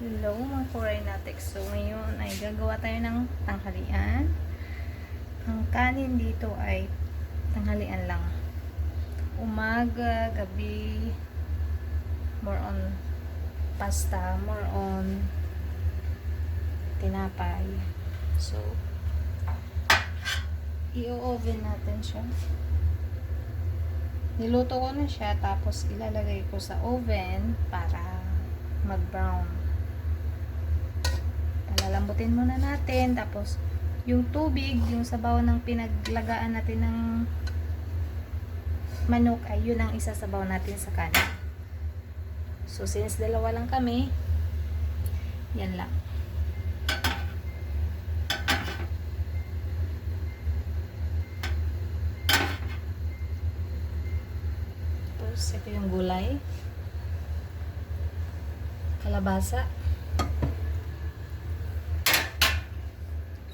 Hello mga Koreanatics. So ngayon ay gagawa tayo ng tanghalian. Ang kanin dito ay tanghalian lang. Umaga, gabi, more on pasta, more on tinapay. So i-oven natin siya. Niluto ko na siya tapos ilalagay ko sa oven para mag-brown. Palalambutin muna natin, tapos yung tubig, yung sabaw ng pinaglagaan natin ng manok ay yun ang isasabaw natin sa kanin. So since dalawa lang kami, yan lang. Tapos ito yung gulay, kalabasa.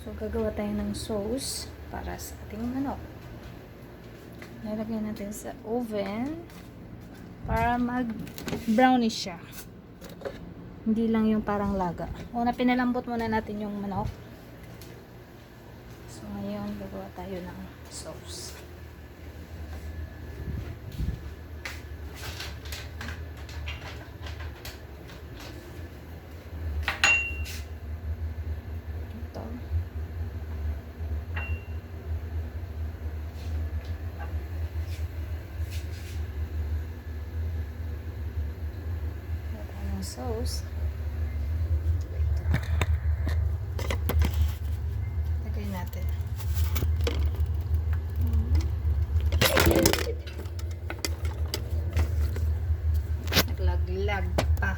So, gagawa tayo ng sauce para sa ating manok. Lalagyan natin sa oven para mag-brownish siya. Hindi lang yung parang laga. Una, pinalambot muna natin yung manok. So, ngayon, gagawa tayo ng sauce. Ito. Sauce. Lagay natin. Naglaglag pa.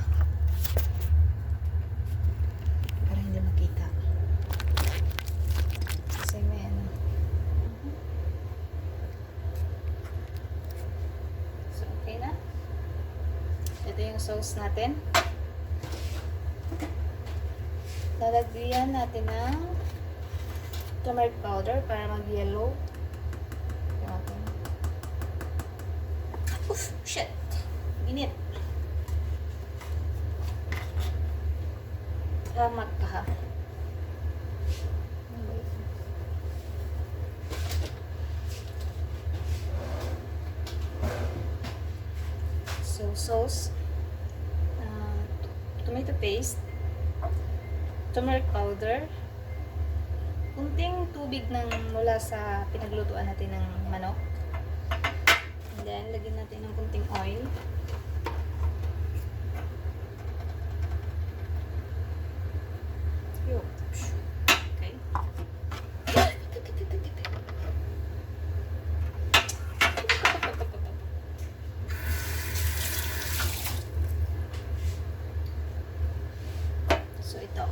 Para hindi makita. Kasi may ano. So, okay na. Ito yung sauce natin. Lalagyan natin ng turmeric powder para mag-yellow. Oof! Shit! Init! Ramat ka ha. So, sauce. Tomato paste. Turmeric powder, kunting tubig mula sa pinaglutuan natin ng manok, and then lagyan natin ng kunting oil, okay. So ito,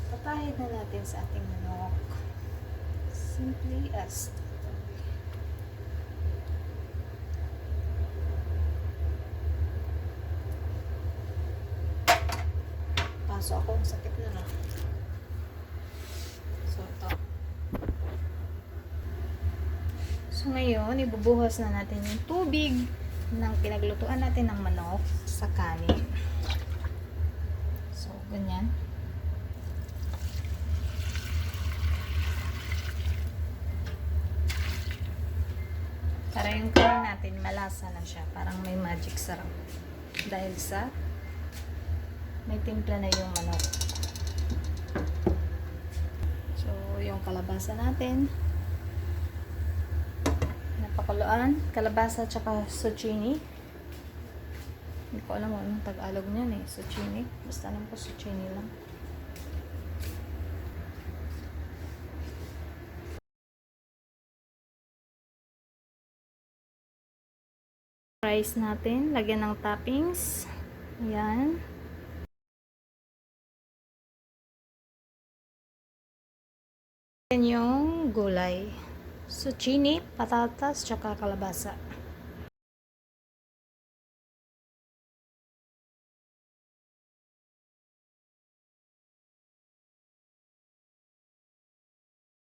papahid na natin sa ating manok. Simply as paso ako, ang sakit na no. So ito. So ngayon, ibubuhos na natin yung tubig ng pinaglutuan natin ng manok sa kanin. So ganyan. Para yung kanin natin malasa na siya. Parang may magic sarap. Dahil sa may timpla na yung manok. So, yung kalabasa natin. Napakuluan. Kalabasa tsaka zucchini. Hindi ko alam anong Tagalog niyan eh. Zucchini. Basta alam ko zucchini lang. Rice natin, lagyan ng toppings. Ayan. Ayan yung gulay. Zucchini, patatas, tsaka kalabasa.